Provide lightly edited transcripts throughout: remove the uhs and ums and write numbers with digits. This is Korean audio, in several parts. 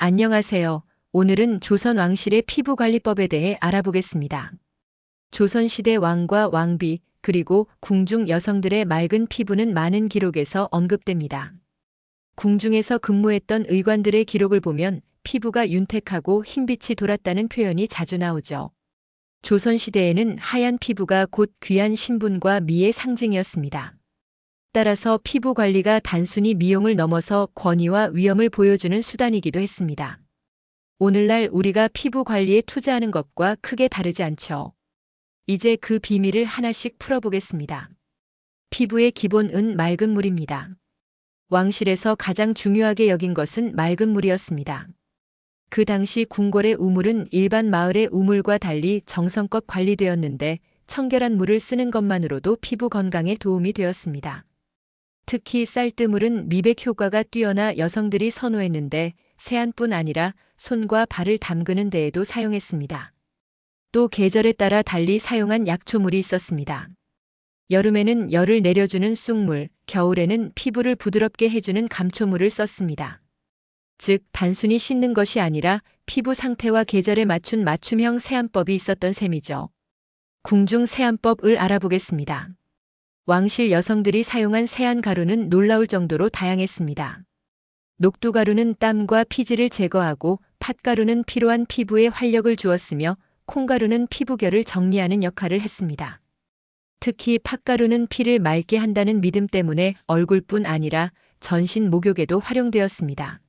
안녕하세요. 오늘은 조선 왕실의 피부관리법에 대해 알아보겠습니다. 조선시대 왕과 왕비, 그리고 궁중 여성들의 맑은 피부는 많은 기록에서 언급됩니다. 궁중에서 근무했던 의관들의 기록을 보면 피부가 윤택하고 흰빛이 돌았다는 표현이 자주 나오죠. 조선시대에는 하얀 피부가 곧 귀한 신분과 미의 상징이었습니다. 따라서 피부 관리가 단순히 미용을 넘어서 권위와 위엄을 보여주는 수단이기도 했습니다. 오늘날 우리가 피부 관리에 투자하는 것과 크게 다르지 않죠. 이제 그 비밀을 하나씩 풀어보겠습니다. 피부의 기본은 맑은 물입니다. 왕실에서 가장 중요하게 여긴 것은 맑은 물이었습니다. 그 당시 궁궐의 우물은 일반 마을의 우물과 달리 정성껏 관리되었는데 청결한 물을 쓰는 것만으로도 피부 건강에 도움이 되었습니다. 특히 쌀뜨물은 미백 효과가 뛰어나 여성들이 선호했는데 세안뿐 아니라 손과 발을 담그는 데에도 사용했습니다. 또 계절에 따라 달리 사용한 약초물이 있었습니다. 여름에는 열을 내려주는 쑥물, 겨울에는 피부를 부드럽게 해주는 감초물을 썼습니다. 즉, 단순히 씻는 것이 아니라 피부 상태와 계절에 맞춘 맞춤형 세안법이 있었던 셈이죠. 궁중 세안법을 알아보겠습니다. 왕실 여성들이 사용한 세안 가루는 놀라울 정도로 다양했습니다. 녹두가루는 땀과 피지를 제거하고 팥가루는 피로한 피부에 활력을 주었으며 콩가루는 피부결을 정리하는 역할을 했습니다. 특히 팥가루는 피를 맑게 한다는 믿음 때문에 얼굴뿐 아니라 전신 목욕에도 활용되었습니다.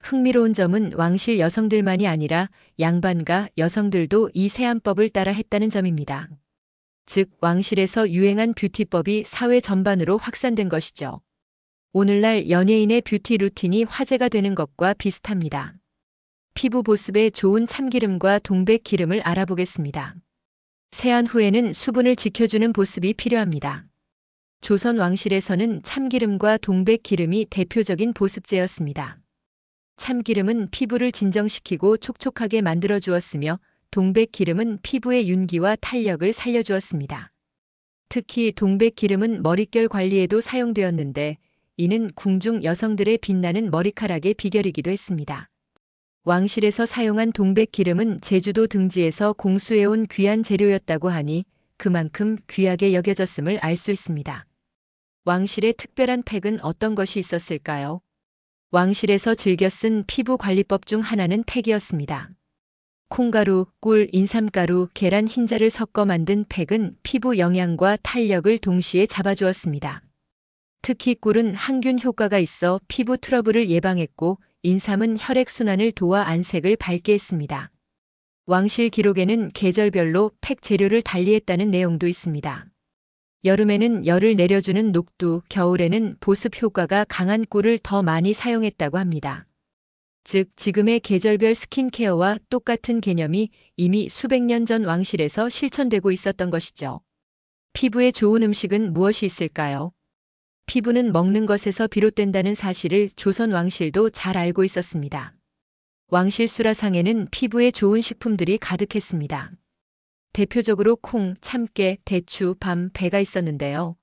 흥미로운 점은 왕실 여성들만이 아니라 양반가 여성들도 이 세안법을 따라 했다는 점입니다. 즉, 왕실에서 유행한 뷰티법이 사회 전반으로 확산된 것이죠. 오늘날 연예인의 뷰티 루틴이 화제가 되는 것과 비슷합니다. 피부 보습에 좋은 참기름과 동백기름을 알아보겠습니다. 세안 후에는 수분을 지켜주는 보습이 필요합니다. 조선 왕실에서는 참기름과 동백기름이 대표적인 보습제였습니다. 참기름은 피부를 진정시키고 촉촉하게 만들어 주었으며 동백기름은 피부의 윤기와 탄력을 살려주었습니다. 특히 동백기름은 머릿결 관리에도 사용되었는데 이는 궁중 여성들의 빛나는 머리카락의 비결이기도 했습니다. 왕실에서 사용한 동백기름은 제주도 등지에서 공수해온 귀한 재료였다고 하니 그만큼 귀하게 여겨졌음을 알 수 있습니다. 왕실의 특별한 팩은 어떤 것이 있었을까요? 왕실에서 즐겨 쓴 피부 관리법 중 하나는 팩이었습니다. 콩가루, 꿀, 인삼가루, 계란 흰자를 섞어 만든 팩은 피부 영양과 탄력을 동시에 잡아주었습니다. 특히 꿀은 항균 효과가 있어 피부 트러블을 예방했고 인삼은 혈액순환을 도와 안색을 밝게 했습니다. 왕실 기록에는 계절별로 팩 재료를 달리했다는 내용도 있습니다. 여름에는 열을 내려주는 녹두, 겨울에는 보습 효과가 강한 꿀을 더 많이 사용했다고 합니다. 즉, 지금의 계절별 스킨케어와 똑같은 개념이 이미 수백 년 전 왕실에서 실천되고 있었던 것이죠. 피부에 좋은 음식은 무엇이 있을까요? 피부는 먹는 것에서 비롯된다는 사실을 조선 왕실도 잘 알고 있었습니다. 왕실 수라상에는 피부에 좋은 식품들이 가득했습니다. 대표적으로 콩, 참깨, 대추, 밤, 배가 있었는데요.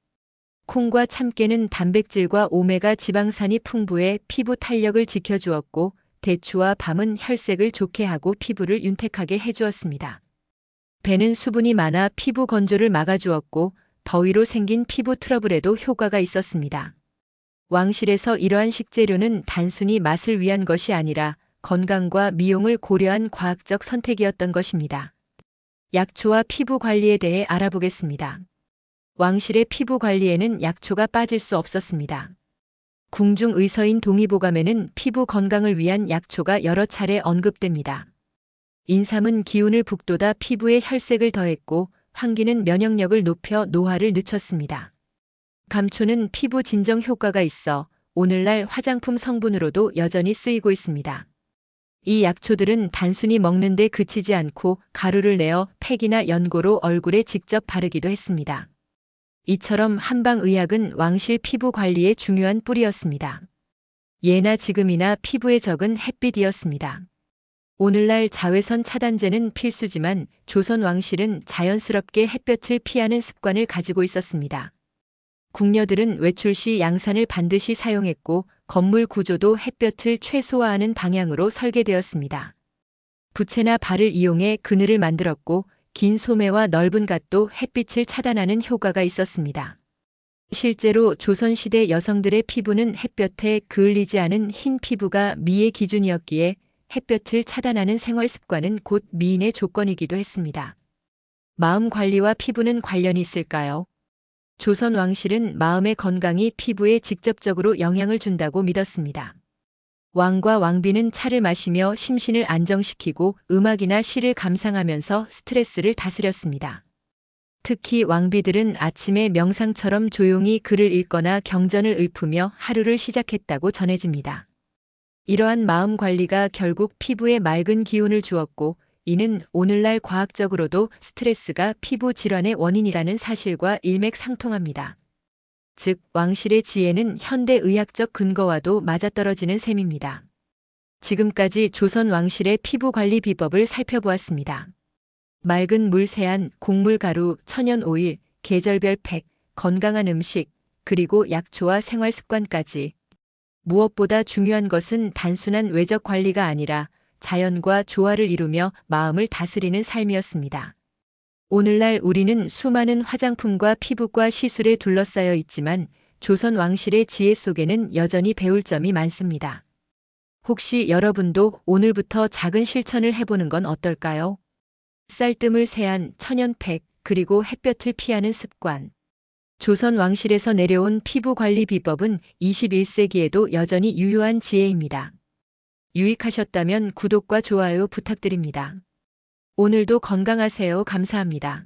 콩과 참깨는 단백질과 오메가 지방산이 풍부해 피부 탄력을 지켜주었고 대추와 밤은 혈색을 좋게 하고 피부를 윤택하게 해주었습니다. 배는 수분이 많아 피부 건조를 막아주었고 더위로 생긴 피부 트러블에도 효과가 있었습니다. 왕실에서 이러한 식재료는 단순히 맛을 위한 것이 아니라 건강과 미용을 고려한 과학적 선택이었던 것입니다. 약초와 피부 관리에 대해 알아보겠습니다. 왕실의 피부 관리에는 약초가 빠질 수 없었습니다. 궁중 의서인 동의보감에는 피부 건강을 위한 약초가 여러 차례 언급됩니다. 인삼은 기운을 북돋아 피부에 혈색을 더했고 황기는 면역력을 높여 노화를 늦췄습니다. 감초는 피부 진정 효과가 있어 오늘날 화장품 성분으로도 여전히 쓰이고 있습니다. 이 약초들은 단순히 먹는 데 그치지 않고 가루를 내어 팩이나 연고로 얼굴에 직접 바르기도 했습니다. 이처럼 한방의학은 왕실 피부 관리의 중요한 뿌리였습니다. 예나 지금이나 피부에 적은 햇빛이었습니다. 오늘날 자외선 차단제는 필수지만 조선 왕실은 자연스럽게 햇볕을 피하는 습관을 가지고 있었습니다. 궁녀들은 외출 시 양산을 반드시 사용했고 건물 구조도 햇볕을 최소화하는 방향으로 설계되었습니다. 부채나 발을 이용해 그늘을 만들었고 긴 소매와 넓은 갓도 햇빛을 차단하는 효과가 있었습니다. 실제로 조선시대 여성들의 피부는 햇볕에 그을리지 않은 흰 피부가 미의 기준이었기에 햇볕을 차단하는 생활 습관은 곧 미인의 조건이기도 했습니다. 마음 관리와 피부는 관련이 있을까요? 조선 왕실은 마음의 건강이 피부에 직접적으로 영향을 준다고 믿었습니다. 왕과 왕비는 차를 마시며 심신을 안정시키고 음악이나 시를 감상하면서 스트레스를 다스렸습니다. 특히 왕비들은 아침에 명상처럼 조용히 글을 읽거나 경전을 읊으며 하루를 시작했다고 전해집니다. 이러한 마음 관리가 결국 피부에 맑은 기운을 주었고, 이는 오늘날 과학적으로도 스트레스가 피부 질환의 원인이라는 사실과 일맥상통합니다. 즉, 왕실의 지혜는 현대 의학적 근거와도 맞아떨어지는 셈입니다. 지금까지 조선 왕실의 피부 관리 비법을 살펴보았습니다. 맑은 물 세안, 곡물 가루, 천연 오일, 계절별 팩, 건강한 음식, 그리고 약초와 생활 습관까지. 무엇보다 중요한 것은 단순한 외적 관리가 아니라 자연과 조화를 이루며 마음을 다스리는 삶이었습니다. 오늘날 우리는 수많은 화장품과 피부과 시술에 둘러싸여 있지만 조선 왕실의 지혜 속에는 여전히 배울 점이 많습니다. 혹시 여러분도 오늘부터 작은 실천을 해보는 건 어떨까요? 쌀뜨물 세안, 천연팩, 그리고 햇볕을 피하는 습관. 조선 왕실에서 내려온 피부 관리 비법은 21세기에도 여전히 유효한 지혜입니다. 유익하셨다면 구독과 좋아요 부탁드립니다. 오늘도 건강하세요. 감사합니다.